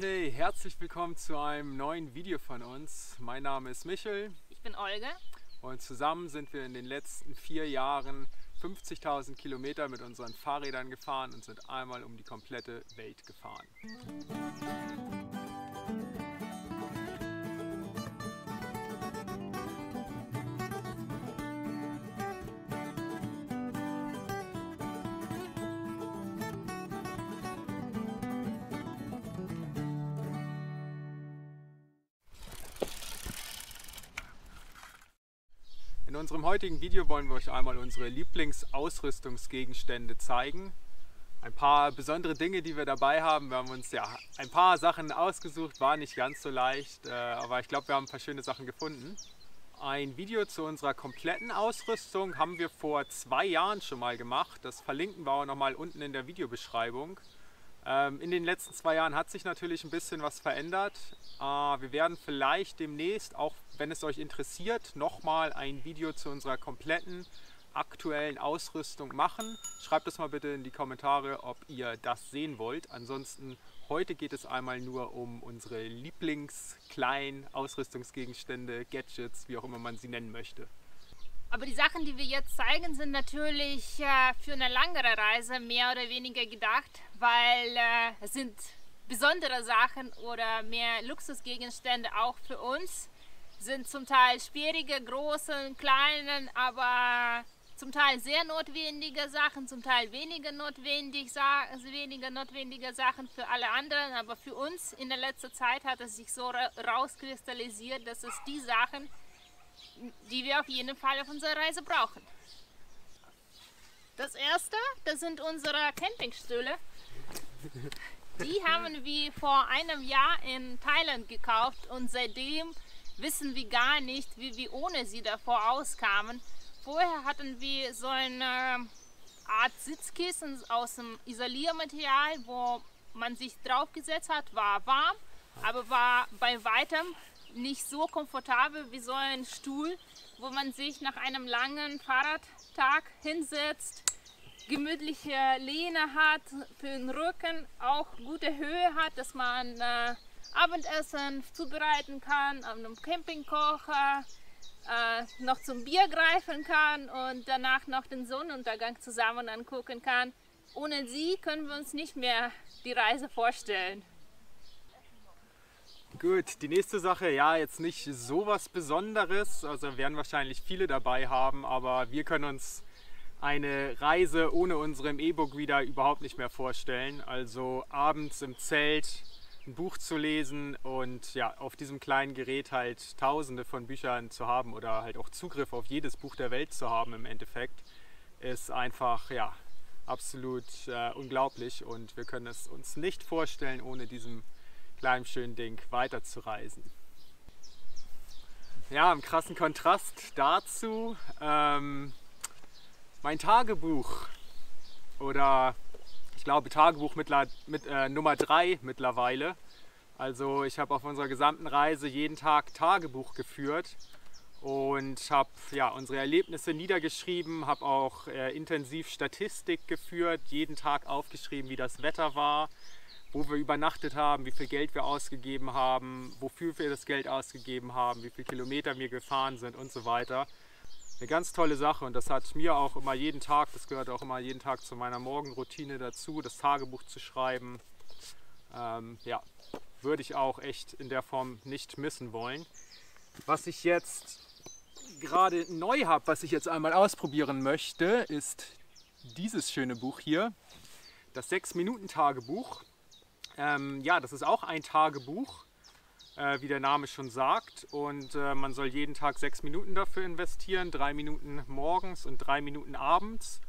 Okay, herzlich willkommen zu einem neuen Video von uns. Mein Name ist Michel. Ich bin Olga. Und zusammen sind wir in den letzten 4 Jahren 50.000 Kilometer mit unseren Fahrrädern gefahren und sind einmal um die komplette Welt gefahren. In unserem heutigen Video wollen wir euch einmal unsere Lieblingsausrüstungsgegenstände zeigen. Ein paar besondere Dinge, die wir dabei haben. Wir haben uns ein paar Sachen ausgesucht, war nicht ganz so leicht, aber ich glaube, wir haben ein paar schöne Sachen gefunden. Ein Video zu unserer kompletten Ausrüstung haben wir vor 2 Jahren schon mal gemacht. Das verlinken wir auch noch mal unten in der Videobeschreibung. In den letzten 2 Jahren hat sich natürlich ein bisschen was verändert. Wir werden vielleicht demnächst, auch wenn es euch interessiert, nochmal ein Video zu unserer kompletten aktuellen Ausrüstung machen. Schreibt es mal bitte in die Kommentare, ob ihr das sehen wollt. Ansonsten heute geht es einmal nur um unsere Lieblingskleinen Ausrüstungsgegenstände, Gadgets, wie auch immer man sie nennen möchte. Aber die Sachen, die wir jetzt zeigen, sind natürlich für eine langere Reise mehr oder weniger gedacht, weil es sind besondere Sachen oder mehr Luxusgegenstände auch für uns. Sind zum Teil schwierige, große, kleine, aber zum Teil sehr notwendige Sachen, zum Teil weniger notwendige Sachen für alle anderen. Aber für uns in der letzten Zeit hat es sich so rauskristallisiert, dass es die Sachen, die wir auf jeden Fall auf unserer Reise brauchen. Das erste, das sind unsere Campingstühle. Die haben wir vor einem Jahr in Thailand gekauft und seitdem wissen wir gar nicht, wie wir ohne sie davor auskamen. Vorher hatten wir so eine Art Sitzkissen aus dem Isoliermaterial, wo man sich draufgesetzt hat, war warm, aber war bei weitem nicht so komfortabel wie so ein Stuhl, wo man sich nach einem langen Fahrradtag hinsetzt, gemütliche Lehne hat, für den Rücken auch gute Höhe hat, dass man Abendessen zubereiten kann, auf einem Campingkocher, noch zum Bier greifen kann und danach noch den Sonnenuntergang zusammen angucken kann. Ohne sie können wir uns nicht mehr die Reise vorstellen. Gut, die nächste Sache, ja, jetzt nicht so was Besonderes, also werden wahrscheinlich viele dabei haben, aber wir können uns eine Reise ohne unseren E-Book Reader überhaupt nicht mehr vorstellen. Also abends im Zelt ein Buch zu lesen und ja, auf diesem kleinen Gerät halt tausende von Büchern zu haben oder halt auch Zugriff auf jedes Buch der Welt zu haben im Endeffekt, ist einfach ja, absolut unglaublich und wir können es uns nicht vorstellen, ohne diesem kleinen schönen Ding weiterzureisen. Ja, im krassen Kontrast dazu mein Tagebuch oder ich glaube Tagebuch mit Nummer 3 mittlerweile. Also ich habe auf unserer gesamten Reise jeden Tag Tagebuch geführt und habe ja, unsere Erlebnisse niedergeschrieben, habe auch intensiv Statistik geführt, jeden Tag aufgeschrieben, wie das Wetter war, wo wir übernachtet haben, wie viel Geld wir ausgegeben haben, wofür wir das Geld ausgegeben haben, wie viele Kilometer wir gefahren sind und so weiter. Eine ganz tolle Sache und das hat mir auch immer jeden Tag, das gehört auch immer jeden Tag zu meiner Morgenroutine dazu, das Tagebuch zu schreiben. Ja, würde ich auch echt in der Form nicht missen wollen. Was ich jetzt gerade neu habe, was ich jetzt einmal ausprobieren möchte, ist dieses schöne Buch hier, das 6-Minuten-Tagebuch. Ja, das ist auch ein Tagebuch, wie der Name schon sagt, und man soll jeden Tag 6 Minuten dafür investieren, 3 Minuten morgens und 3 Minuten abends.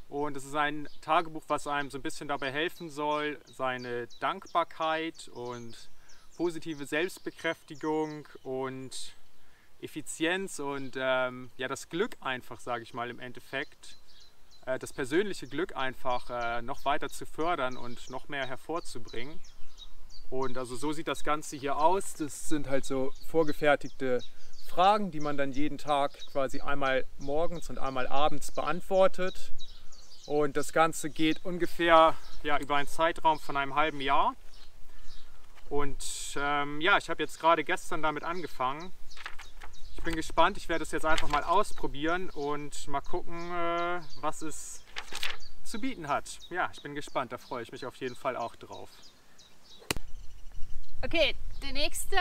Und es ist ein Tagebuch, was einem so ein bisschen dabei helfen soll, seine Dankbarkeit und positive Selbstbekräftigung und Effizienz und ja, das Glück einfach, sage ich mal im Endeffekt, das persönliche Glück einfach noch weiter zu fördern und noch mehr hervorzubringen. Und also so sieht das Ganze hier aus. Das sind halt so vorgefertigte Fragen, die man dann jeden Tag quasi einmal morgens und einmal abends beantwortet. Und das Ganze geht ungefähr ja, über einen Zeitraum von einem halben Jahr. Und ja, ich habe jetzt gerade gestern damit angefangen. Ich bin gespannt, ich werde es jetzt einfach mal ausprobieren und mal gucken, was es zu bieten hat. Ja, ich bin gespannt, da freue ich mich auf jeden Fall auch drauf. Okay, der nächste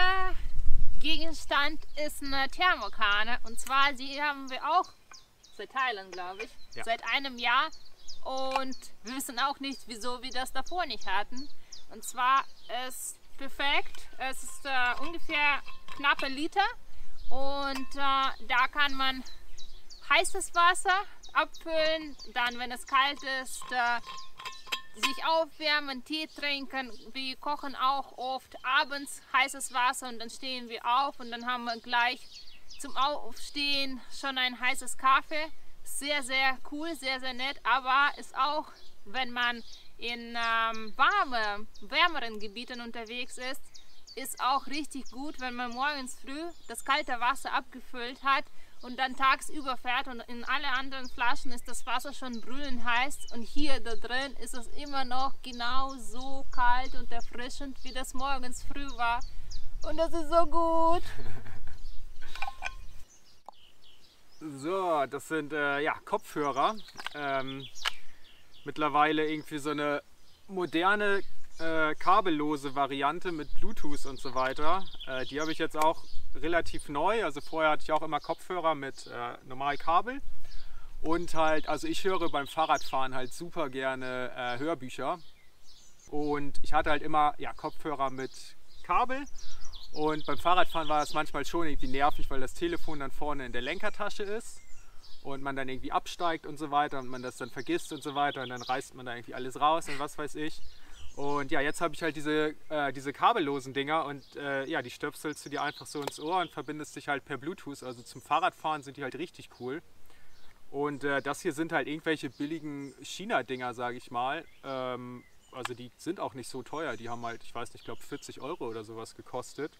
Gegenstand ist eine Thermokanne. Und zwar, die haben wir auch seit Thailand, glaube ich, Ja. seit einem Jahr. Und wir wissen auch nicht, wieso wir das davor nicht hatten. Und zwar ist perfekt. Es ist ungefähr knappe Liter. Und da kann man heißes Wasser abfüllen. Dann, wenn es kalt ist, sich aufwärmen, Tee trinken. Wir kochen auch oft abends heißes Wasser und dann stehen wir auf und dann haben wir gleich zum Aufstehen schon ein heißes Kaffee. Sehr, sehr cool, sehr, sehr nett, aber ist auch, wenn man in wärmeren Gebieten unterwegs ist auch richtig gut, wenn man morgens früh das kalte Wasser abgefüllt hat und dann tagsüber fährt und in alle anderen Flaschen ist das Wasser schon brühend heiß und hier da drin ist es immer noch genau so kalt und erfrischend, wie das morgens früh war. Und das ist so gut. So, das sind ja, Kopfhörer. Mittlerweile irgendwie so eine moderne kabellose Variante mit Bluetooth und so weiter. Die habe ich jetzt auch relativ neu. Also vorher hatte ich auch immer Kopfhörer mit normal Kabel. Und halt, also ich höre beim Fahrradfahren halt super gerne Hörbücher. Und ich hatte halt immer ja, Kopfhörer mit Kabel. Und beim Fahrradfahren war das manchmal schon irgendwie nervig, weil das Telefon dann vorne in der Lenkertasche ist und man dann irgendwie absteigt und so weiter und man das dann vergisst und so weiter und dann reißt man da irgendwie alles raus und was weiß ich. Und ja, jetzt habe ich halt diese kabellosen Dinger und ja, die stöpselst du dir einfach so ins Ohr und verbindest dich halt per Bluetooth. Also zum Fahrradfahren sind die halt richtig cool. Und das hier sind halt irgendwelche billigen China-Dinger, sage ich mal. Also die sind auch nicht so teuer. Die haben halt, ich weiß nicht, ich glaube 40 Euro oder sowas gekostet.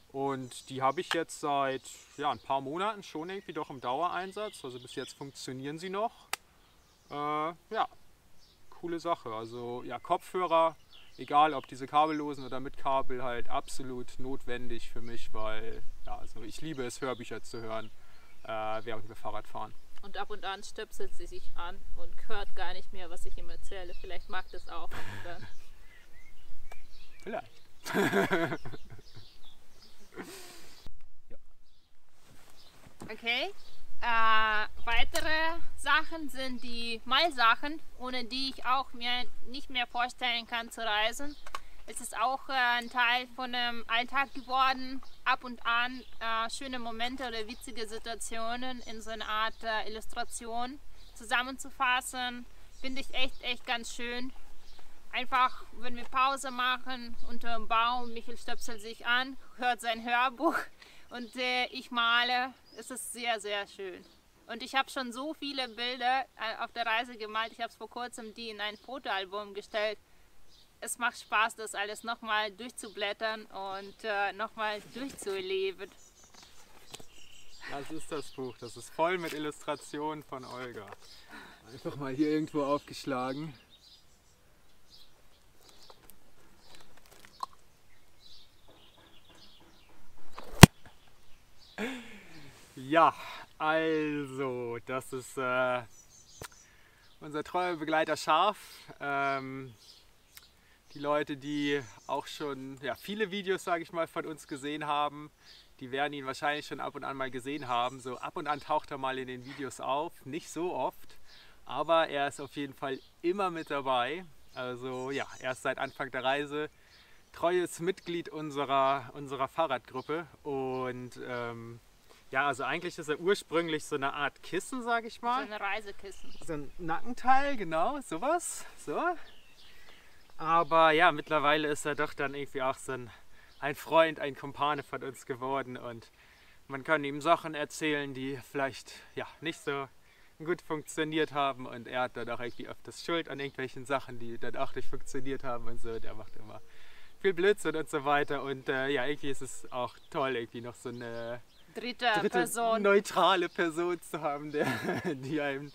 Und die habe ich jetzt seit ja, ein paar Monaten schon irgendwie doch im Dauereinsatz. Also bis jetzt funktionieren sie noch. Ja, coole Sache. Also ja, Kopfhörer, egal ob diese kabellosen oder mit Kabel, halt absolut notwendig für mich, weil ja, also ich liebe es, Hörbücher zu hören, während wir Fahrrad fahren. Und ab und an stöpselt sie sich an und hört gar nicht mehr, was ich ihm erzähle. Vielleicht mag das auch. Vielleicht. Ja. Okay. Weitere Sachen sind die Mailsachen, ohne die ich auch mir nicht mehr vorstellen kann zu reisen. Es ist auch ein Teil von dem Alltag geworden, ab und an schöne Momente oder witzige Situationen in so eine Art Illustration zusammenzufassen, finde ich echt ganz schön. Einfach, wenn wir Pause machen unter einem Baum, Michael stöpselt sich an, hört sein Hörbuch und ich male, es ist sehr schön. Und ich habe schon so viele Bilder auf der Reise gemalt, ich habe es vor kurzem die in ein Fotoalbum gestellt. Es macht Spaß, das alles nochmal durchzublättern und nochmal durchzuerleben. Das ist das Buch, das ist voll mit Illustrationen von Olga. Einfach mal hier irgendwo aufgeschlagen. Ja, also, das ist unser treuer Begleiter Schaf. Die Leute, die auch schon ja, viele Videos, sage ich mal, von uns gesehen haben, die werden ihn wahrscheinlich schon ab und an mal gesehen haben. So ab und an taucht er mal in den Videos auf, nicht so oft, aber er ist auf jeden Fall immer mit dabei. Also ja, er ist seit Anfang der Reise treues Mitglied unserer Fahrradgruppe und ja, also eigentlich ist er ursprünglich so eine Art Kissen, sage ich mal. So ein Reisekissen. So ein Nackenteil, genau, sowas. So. Aber ja, mittlerweile ist er doch dann irgendwie auch so ein Freund, ein Kumpane von uns geworden und man kann ihm Sachen erzählen, die vielleicht ja, nicht so gut funktioniert haben und er hat dann auch irgendwie öfters Schuld an irgendwelchen Sachen, die dann auch nicht funktioniert haben und so. Der macht immer viel Blödsinn und so weiter und ja, irgendwie ist es auch toll, irgendwie noch so eine dritte Person. Neutrale Person zu haben, die einem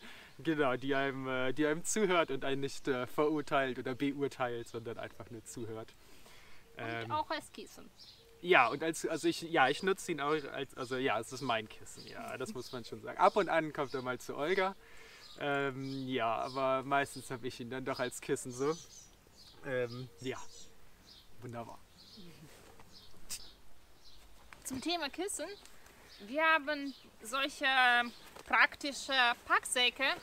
zuhört und einen nicht verurteilt oder beurteilt, sondern einfach nur zuhört. Und auch als Kissen. Ja, und ich nutze ihn auch es ist mein Kissen, ja, das muss man schon sagen. Ab und an kommt er mal zu Olga, ja, aber meistens habe ich ihn dann doch als Kissen so. Ja, wunderbar. Zum Thema Kissen, wir haben solche praktische Packsäcke,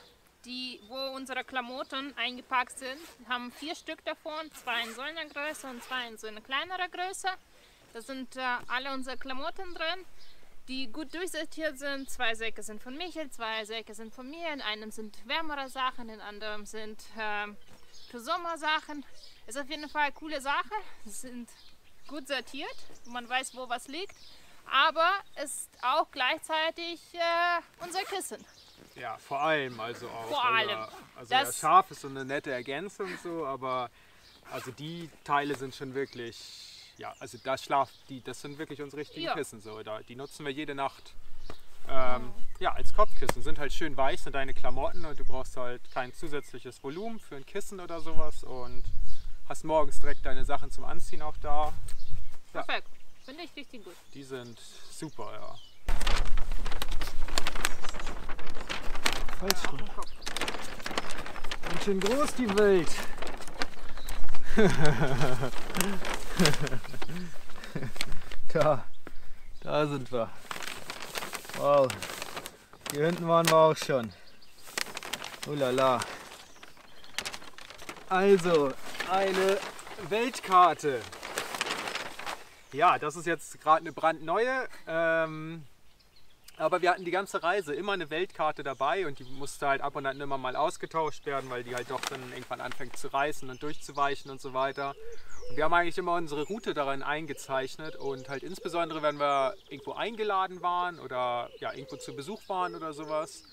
wo unsere Klamotten eingepackt sind. Wir haben 4 Stück davon, 2 in so einer Größe und 2 in so einer kleineren Größe. Da sind alle unsere Klamotten drin, die gut durchsortiert sind. 2 Säcke sind von Michael, 2 Säcke sind von mir. In einem sind wärmere Sachen, in anderem sind für Sommersachen. Ist auf jeden Fall eine coole Sache. Sie sind gut sortiert, man weiß, wo was liegt. Aber ist auch gleichzeitig unser Kissen. Ja, vor allem, also auch. Vor allem. Also ja, Schaf ist so eine nette Ergänzung so, aber also die Teile sind schon wirklich. Ja, also das sind wirklich unsere richtigen Kissen. So. Die nutzen wir jede Nacht ja, als Kopfkissen. Sind halt schön weich, sind deine Klamotten und du brauchst halt kein zusätzliches Volumen für ein Kissen oder sowas und hast morgens direkt deine Sachen zum Anziehen auch da. Ja. Perfekt, finde ich richtig gut. Die sind super, ja. Falsch rum. Ganz schön groß die Welt. Da sind wir. Wow. Hier hinten waren wir auch schon. Ulala. Also, eine Weltkarte. Ja, das ist jetzt gerade eine brandneue. Aber wir hatten die ganze Reise immer eine Weltkarte dabei und die musste halt ab und an immer mal ausgetauscht werden, weil die halt doch dann irgendwann anfängt zu reißen und durchzuweichen und so weiter. Und wir haben eigentlich immer unsere Route darin eingezeichnet und halt insbesondere, wenn wir irgendwo eingeladen waren oder ja, irgendwo zu Besuch waren oder sowas,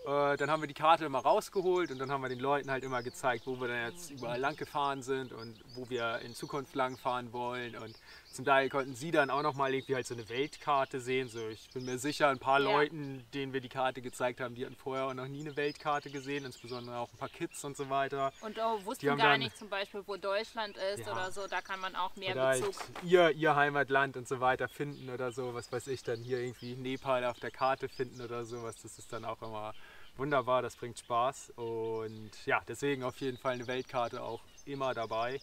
dann haben wir die Karte immer rausgeholt und dann haben wir den Leuten halt immer gezeigt, wo wir dann jetzt überall lang gefahren sind und wo wir in Zukunft lang fahren wollen. Und zum Teil konnten sie dann auch noch mal irgendwie halt so eine Weltkarte sehen. So, ich bin mir sicher, ein paar Leuten, denen wir die Karte gezeigt haben, die hatten vorher auch noch nie eine Weltkarte gesehen, insbesondere auch ein paar Kids und so weiter. Und wussten gar nicht zum Beispiel, wo Deutschland ist oder so, da kann man auch mehr Bezug. Halt ihr Heimatland und so weiter finden oder so, was weiß ich, dann hier irgendwie Nepal auf der Karte finden oder sowas, das ist dann auch immer wunderbar, das bringt Spaß und ja, deswegen auf jeden Fall eine Weltkarte auch immer dabei.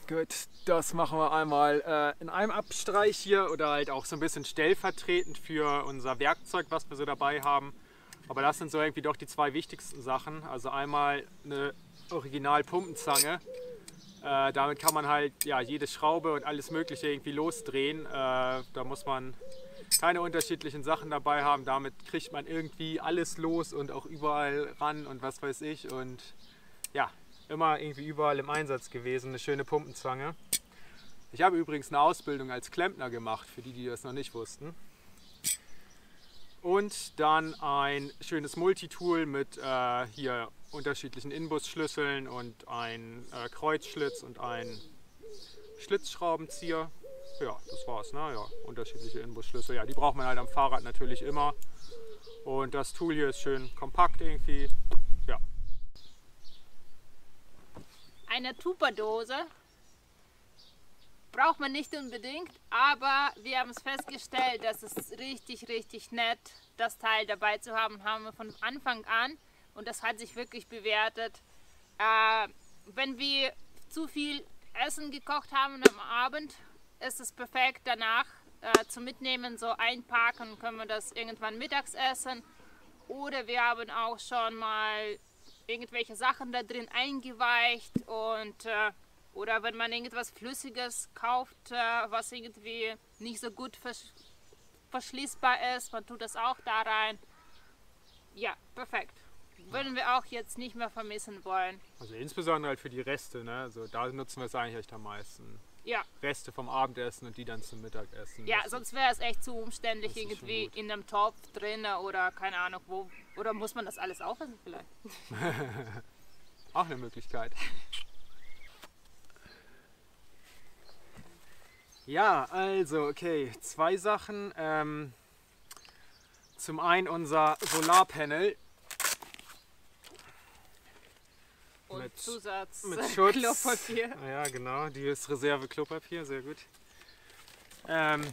Gut, das machen wir einmal in einem Abstreich hier oder halt auch so ein bisschen stellvertretend für unser Werkzeug, was wir so dabei haben. Aber das sind so irgendwie doch die 2 wichtigsten Sachen. Also einmal eine Original-Pumpenzange. Damit kann man halt ja, jede Schraube und alles Mögliche irgendwie losdrehen. Da muss man keine unterschiedlichen Sachen dabei haben. Damit kriegt man irgendwie alles los und auch überall ran und was weiß ich. Und ja, immer irgendwie überall im Einsatz gewesen. Eine schöne Pumpenzange. Ich habe übrigens eine Ausbildung als Klempner gemacht, für die, die das noch nicht wussten. Und dann ein schönes Multitool mit hier unterschiedlichen Inbusschlüsseln und ein Kreuzschlitz und ein Schlitzschraubenzieher. Ja, das war's, ne? Ja, unterschiedliche Inbusschlüssel. Ja, die braucht man halt am Fahrrad natürlich immer. Und das Tool hier ist schön kompakt irgendwie. Ja. Eine Tupperdose braucht man nicht unbedingt, aber wir haben es festgestellt, dass es richtig, richtig nett, das Teil dabei zu haben. Haben wir von Anfang an und das hat sich wirklich bewertet. Wenn wir zu viel Essen gekocht haben am Abend, ist es perfekt danach zum Mitnehmen, so einpacken, können wir das irgendwann mittags essen. Oder wir haben auch schon mal irgendwelche Sachen da drin eingeweicht und oder wenn man irgendwas Flüssiges kauft, was irgendwie nicht so gut verschließbar ist, man tut das auch da rein. Ja, perfekt. Würden wir auch jetzt nicht mehr vermissen wollen. Also insbesondere halt für die Reste, ne? Also da nutzen wir es eigentlich echt am meisten. Ja. Reste vom Abendessen und die dann zum Mittagessen. Ja, sonst wäre es echt zu umständlich irgendwie in einem Topf drin oder keine Ahnung wo. Oder muss man das alles aufessen vielleicht? Auch eine Möglichkeit. Ja, also okay, 2 Sachen. Zum einen unser Solarpanel. Und mit Zusatz mit Schutz. Klopapier. Ja, genau, die ist Reserve-Klopapier, sehr gut.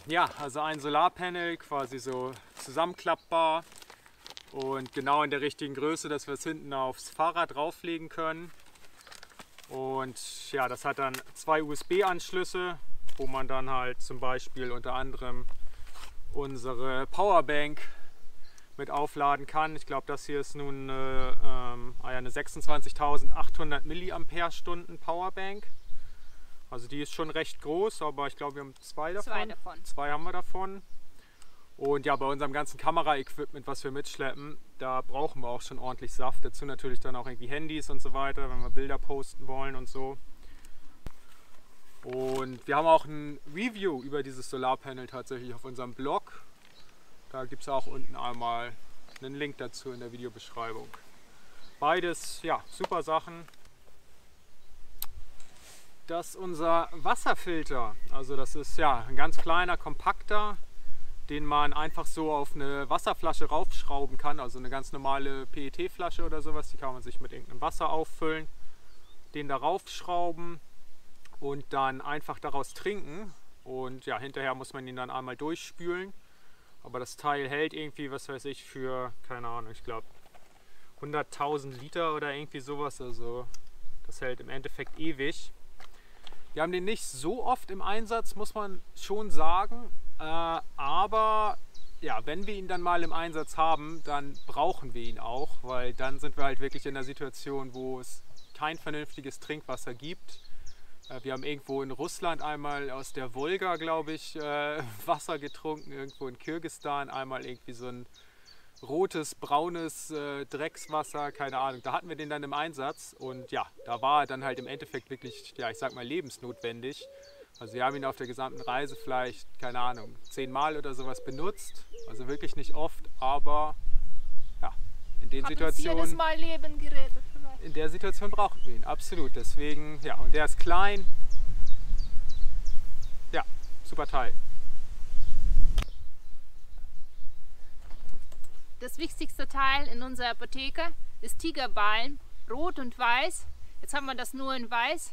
Ja, also ein Solarpanel, quasi so zusammenklappbar und genau in der richtigen Größe, dass wir es hinten aufs Fahrrad drauflegen können. Und ja, das hat dann 2 USB-Anschlüsse, wo man dann halt zum Beispiel unter anderem unsere Powerbank mit aufladen kann. Ich glaube, das hier ist nun eine 26.800 mAh Powerbank. Also die ist schon recht groß, aber ich glaube, wir haben 2 davon. 2 haben wir davon. Und ja, bei unserem ganzen Kamera-Equipment, was wir mitschleppen, da brauchen wir auch schon ordentlich Saft. Dazu natürlich dann auch irgendwie Handys und so weiter, wenn wir Bilder posten wollen und so. Und wir haben auch ein Review über dieses Solarpanel tatsächlich auf unserem Blog. Da gibt es auch unten einmal einen Link dazu in der Videobeschreibung. Beides, ja, super Sachen. Das ist unser Wasserfilter. Also das ist ja ein ganz kleiner, kompakter, den man einfach so auf eine Wasserflasche raufschrauben kann. Also eine ganz normale PET-Flasche oder sowas, die kann man sich mit irgendeinem Wasser auffüllen. Den da raufschrauben und dann einfach daraus trinken. Und ja, hinterher muss man ihn dann einmal durchspülen. Aber das Teil hält irgendwie, was weiß ich, für, keine Ahnung, ich glaube 100.000 Liter oder irgendwie sowas. Also das hält im Endeffekt ewig. Wir haben den nicht so oft im Einsatz, muss man schon sagen. Aber ja, wenn wir ihn dann mal im Einsatz haben, dann brauchen wir ihn auch, weil dann sind wir halt wirklich in einer Situation, wo es kein vernünftiges Trinkwasser gibt. Wir haben irgendwo in Russland einmal aus der Wolga, glaube ich, Wasser getrunken, irgendwo in Kirgisistan einmal irgendwie so ein rotes, braunes Dreckswasser, keine Ahnung. Da hatten wir den dann im Einsatz und ja, da war er dann halt im Endeffekt wirklich, ja, ich sag mal, lebensnotwendig. Also wir haben ihn auf der gesamten Reise vielleicht, keine Ahnung, 10 Mal oder sowas benutzt. Also wirklich nicht oft, aber ja, in den Situationen... jedes Mal Leben gerettet vielleicht. In der Situation brauchen wir ihn, absolut. Deswegen, ja, und der ist klein. Ja, super Teil. Das wichtigste Teil in unserer Apotheke ist Tigerbalm, rot und weiß. Jetzt haben wir das nur in weiß,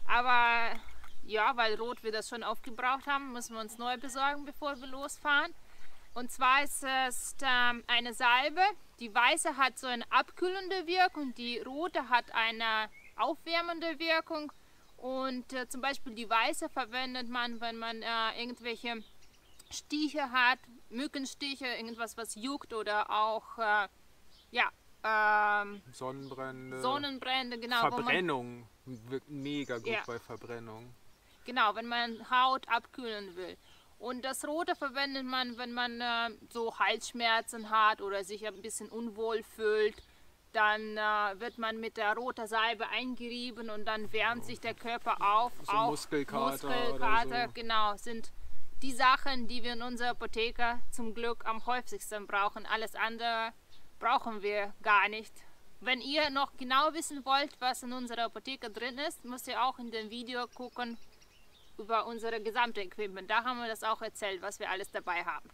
aber ja, weil rot wir das schon aufgebraucht haben, müssen wir uns neu besorgen, bevor wir losfahren. Und zwar ist es eine Salbe. Die weiße hat so eine abkühlende Wirkung, die rote hat eine aufwärmende Wirkung. Und zum Beispiel die weiße verwendet man, wenn man irgendwelche Stiche hat, Mückenstiche, irgendwas was juckt oder auch Sonnenbrände, genau. Verbrennung wirkt mega gut bei Verbrennung. Genau, wenn man Haut abkühlen will. Und das Rote verwendet man, wenn man so Halsschmerzen hat oder sich ein bisschen unwohl fühlt. Dann wird man mit der roten Salbe eingerieben und dann wärmt sich der Körper auf. So auch Muskelkater oder so. Genau, sind die Sachen, die wir in unserer Apotheke zum Glück am häufigsten brauchen. Alles andere brauchen wir gar nicht. Wenn ihr noch genau wissen wollt, was in unserer Apotheke drin ist, müsst ihr auch in dem Video gucken über unsere gesamte Equipment. Da haben wir das auch erzählt, was wir alles dabei haben.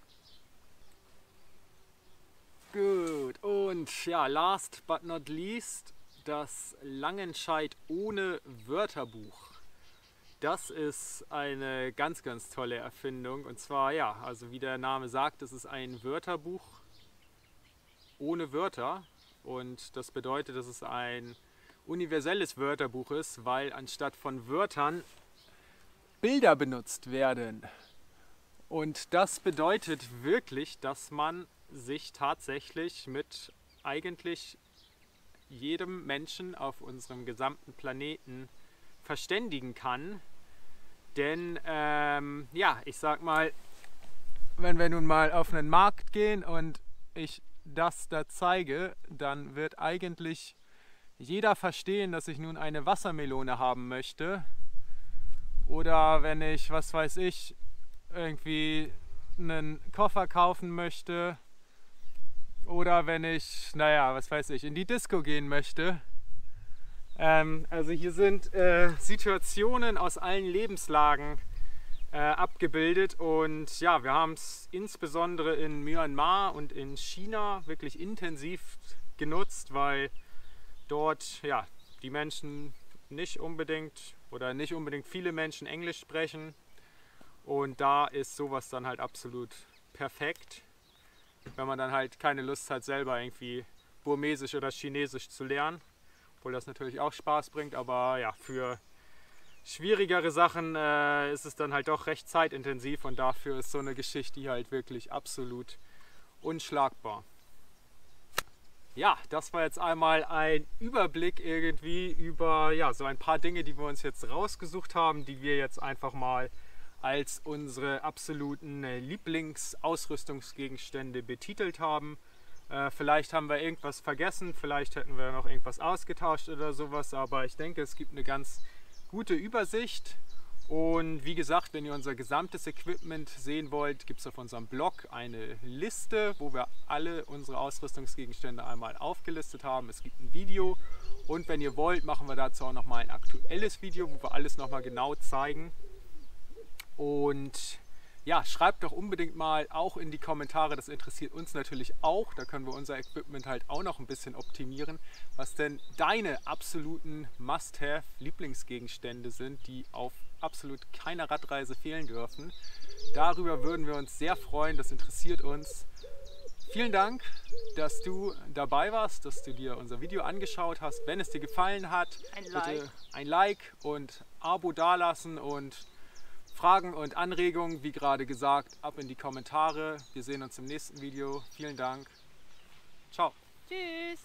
Gut, und ja, last but not least, das Langenscheidt ohne Wörterbuch. Das ist eine ganz, ganz tolle Erfindung. Und zwar, ja, also wie der Name sagt, es ist ein Wörterbuch ohne Wörter. Und das bedeutet, dass es ein universelles Wörterbuch ist, weil anstatt von Wörtern Bilder benutzt werden. Und das bedeutet wirklich, dass man sich tatsächlich mit eigentlich jedem Menschen auf unserem gesamten Planeten verständigen kann. Denn ja, ich sag mal, wenn wir nun mal auf einen Markt gehen und ich das da zeige, dann wird eigentlich jeder verstehen, dass ich nun eine Wassermelone haben möchte. Oder wenn ich, was weiß ich, irgendwie einen Koffer kaufen möchte. Oder wenn ich, naja, was weiß ich, in die Disco gehen möchte. Also hier sind Situationen aus allen Lebenslagen abgebildet. Und ja, wir haben es insbesondere in Myanmar und in China wirklich intensiv genutzt, weil dort ja die Menschen nicht unbedingt viele Menschen Englisch sprechen. Und da ist sowas dann halt absolut perfekt, wenn man dann halt keine Lust hat, selber irgendwie Burmesisch oder Chinesisch zu lernen. Obwohl das natürlich auch Spaß bringt, aber ja, für schwierigere Sachen ist es dann halt doch recht zeitintensiv und dafür ist so eine Geschichte hier halt wirklich absolut unschlagbar. Ja, das war jetzt einmal ein Überblick irgendwie über ja, so ein paar Dinge, die wir uns jetzt rausgesucht haben, die wir jetzt einfach mal als unsere absoluten Lieblingsausrüstungsgegenstände betitelt haben. Vielleicht haben wir irgendwas vergessen, vielleicht hätten wir noch irgendwas ausgetauscht oder sowas, aber ich denke, es gibt eine ganz gute Übersicht. Und wie gesagt, wenn ihr unser gesamtes Equipment sehen wollt, gibt es auf unserem Blog eine Liste, wo wir alle unsere Ausrüstungsgegenstände einmal aufgelistet haben. Es gibt ein Video und wenn ihr wollt, machen wir dazu auch nochmal ein aktuelles Video, wo wir alles nochmal genau zeigen. Und ja, schreibt doch unbedingt mal auch in die Kommentare, das interessiert uns natürlich auch, da können wir unser Equipment halt auch noch ein bisschen optimieren, was denn deine absoluten Must-Have-Lieblingsgegenstände sind, die auf absolut keiner Radreise fehlen dürfen. Darüber würden wir uns sehr freuen, das interessiert uns. Vielen Dank, dass du dabei warst, dass du dir unser Video angeschaut hast. Wenn es dir gefallen hat, bitte ein Like und Abo dalassen und Fragen und Anregungen, wie gerade gesagt, ab in die Kommentare. Wir sehen uns im nächsten Video. Vielen Dank. Ciao. Tschüss.